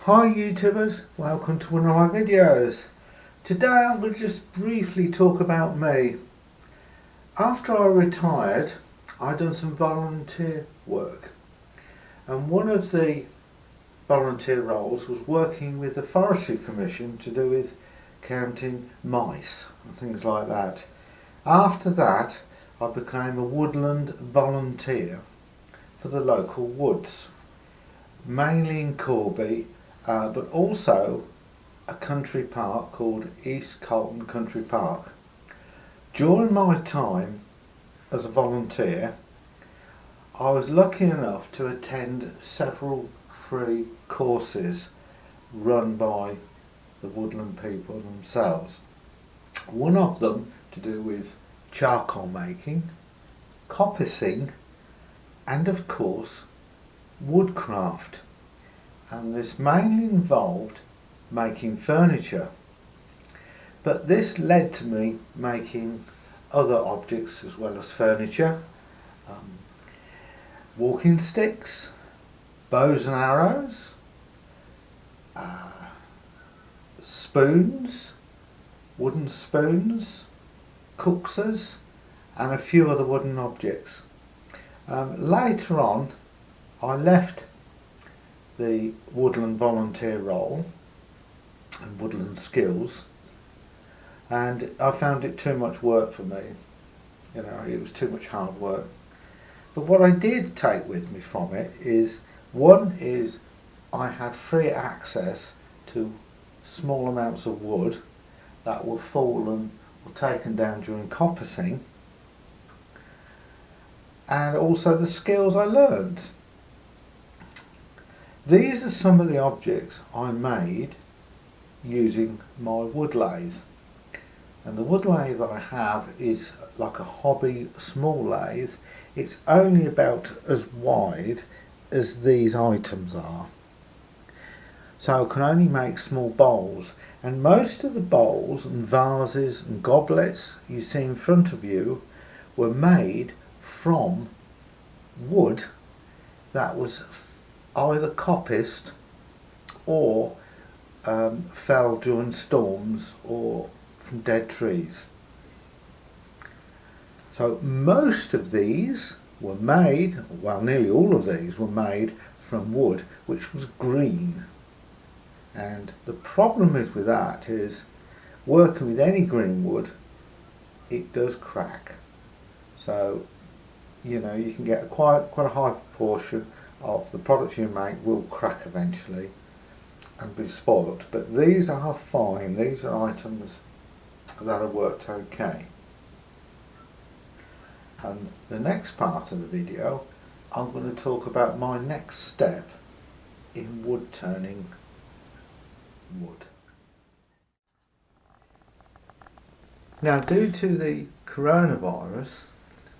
Hi YouTubers, welcome to one of my videos. Today I'm going to just briefly talk about me. After I retired, I done some volunteer work, and one of the volunteer roles was working with the Forestry Commission to do with counting mice and things like that. After that I became a woodland volunteer for the local woods, mainly in Corby, but also a country park called East Colton Country Park. During my time as a volunteer, I was lucky enough to attend several free courses run by the woodland people themselves. One of them to do with charcoal making, coppicing, and of course woodcraft. And this mainly involved making furniture, but this led to me making other objects as well as furniture, walking sticks, bows and arrows, spoons, wooden spoons, cookses, and a few other wooden objects. Later on I left the woodland volunteer role and woodland skills, and I found it too much work for me. It was too much hard work. But what I did take with me from it is, one is I had free access to small amounts of wood that were fallen or taken down during coppicing, and also the skills I learned. These are some of the objects I made using my wood lathe. And the wood lathe that I have is like a hobby small lathe. It's only about as wide as these items are. So I can only make small bowls, and most of the bowls and vases and goblets you see in front of you were made from wood that was either coppiced or fell during storms or from dead trees. So most of these were made, well, nearly all of these were made from wood which was green. And the problem with that is, working with any green wood, it does crack. So you can get quite a high proportion of the products you make will crack eventually and be spoilt, but these are fine. These are items that have worked okay. And the next part of the video, I'm going to talk about my next step in wood turning wood. Now, due to the coronavirus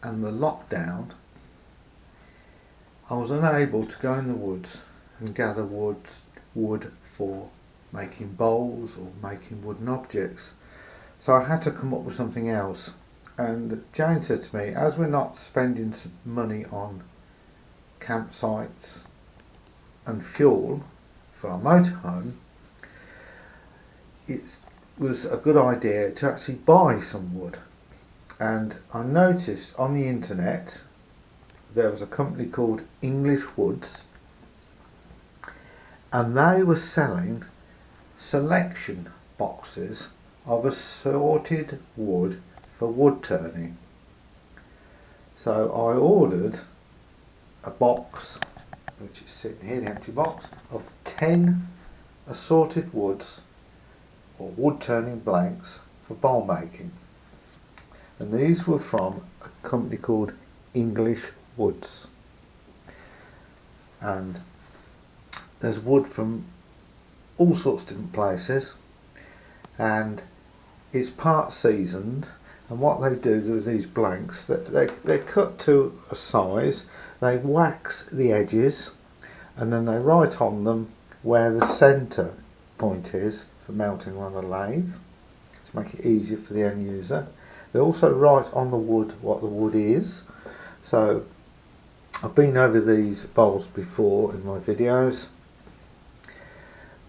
and the lockdown, I was unable to go in the woods and gather wood for making bowls or making wooden objects. So I had to come up with something else. And Jane said to me, as we're not spending some money on campsites and fuel for our motorhome, it was a good idea to actually buy some wood. And I noticed on the internet there was a company called English Woods, and they were selling selection boxes of assorted wood for wood turning. So I ordered a box, which is sitting here, the empty box, of 10 assorted woods or wood turning blanks for bowl making. And these were from a company called English Woods. And there's wood from all sorts of different places, and it's part seasoned. And what they do with these blanks, they're cut to a size, they wax the edges, and then they write on them where the centre point is for mounting on a lathe to make it easier for the end user. They also write on the wood what the wood is. So I've been over these bowls before in my videos.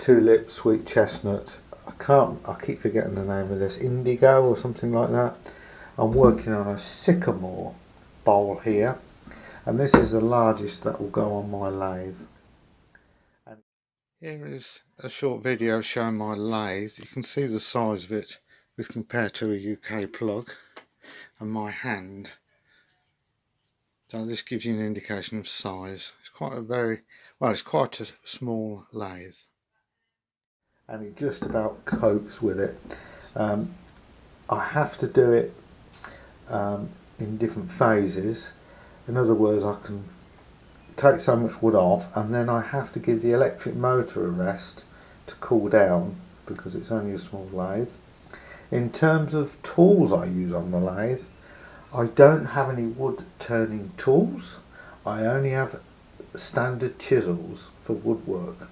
tulip, sweet chestnut. I keep forgetting the name of this, indigo or something like that. I'm working on a sycamore bowl here, and this is the largest that will go on my lathe. And here is a short video showing my lathe. You can see the size of it with compared to a UK plug and my hand. So this gives you an indication of size. It's quite it's quite a small lathe, and it just about copes with it. I have to do it in different phases. In other words, I can take so much wood off, and then I have to give the electric motor a rest to cool down because it's only a small lathe. In terms of tools I use on the lathe, I don't have any wood turning tools. I only have standard chisels for woodwork,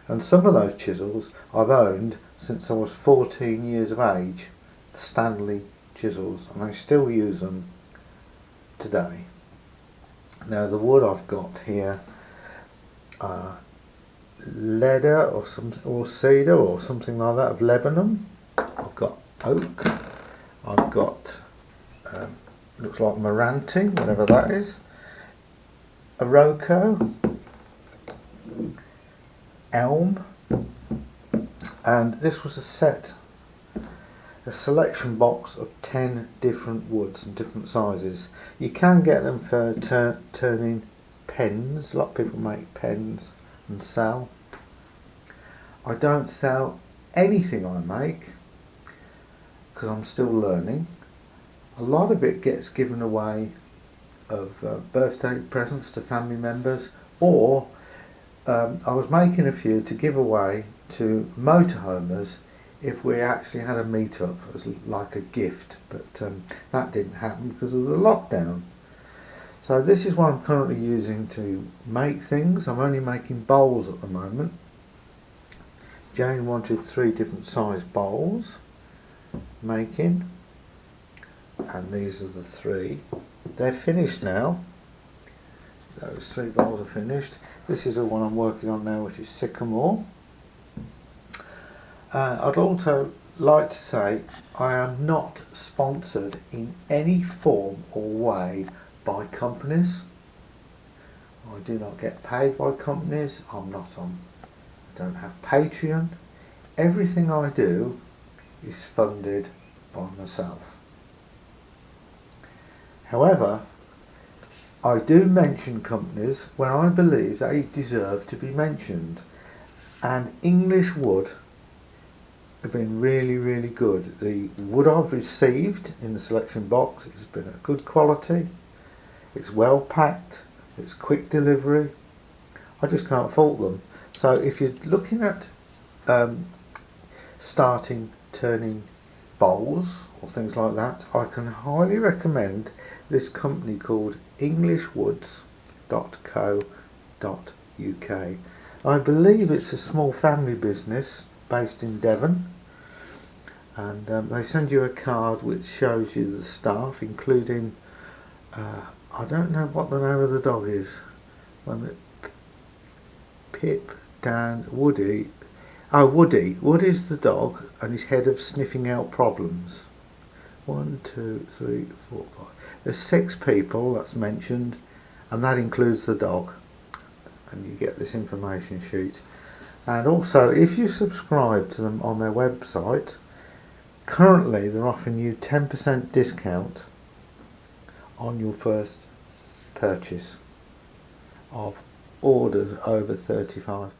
and some of those chisels I've owned since I was 14 years of age, Stanley chisels, and I still use them today. Now the wood I've got here, leather or cedar or something like that of Lebanon. I've got oak. I've got looks like Marante, whatever that is. Iroko, elm, and this was a selection box of 10 different woods and different sizes. You can get them for turning pens. A lot of people make pens and sell. I don't sell anything I make because I'm still learning. A lot of it gets given away of birthday presents to family members, or I was making a few to give away to motorhomers if we actually had a meet-up as like a gift, but that didn't happen because of the lockdown. So this is what I'm currently using to make things. I'm only making bowls at the moment. Jane wanted 3 different size bowls making, and these are the 3. They're finished now. Those 3 bowls are finished. This is the one I'm working on now, which is sycamore. I'd also like to say I am not sponsored in any form or way by companies. I do not get paid by companies. I don't have Patreon. Everything I do is funded by myself. However, I do mention companies when I believe they deserve to be mentioned, and English wood have been really good. The wood I've received in the selection box has been of good quality, it's well packed, it's quick delivery. I just can't fault them. So if you're looking at starting turning bowls or things like that, I can highly recommend this company called englishwoods.co.uk. I believe it's a small family business based in Devon, and they send you a card which shows you the staff, including I don't know what the name of the dog is. Pip, Dan, Woody. Oh, Woody. Woody's the dog, and he's head of sniffing out problems. 1, 2, 3, 4, 5. There's 6 people that's mentioned, and that includes the dog. And you get this information sheet. And also, if you subscribe to them on their website, currently they're offering you 10% discount on your first purchase of orders over £35.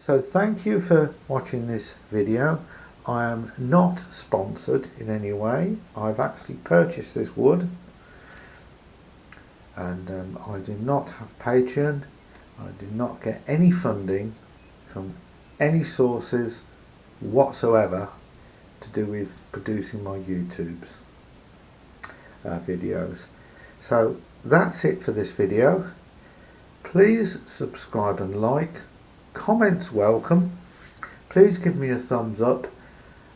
So thank you for watching this video. I am not sponsored in any way. I've actually purchased this wood, and I do not have Patreon. I do not get any funding from any sources whatsoever to do with producing my YouTube's videos. So that's it for this video. Please subscribe and like. Comments welcome. Please give me a thumbs up,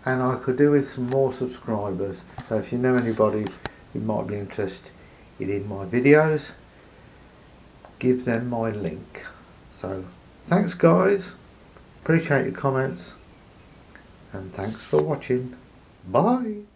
and I could do with some more subscribers. So if you know anybody who might be interested in my videos, give them my link. So thanks guys, appreciate your comments, and thanks for watching. Bye.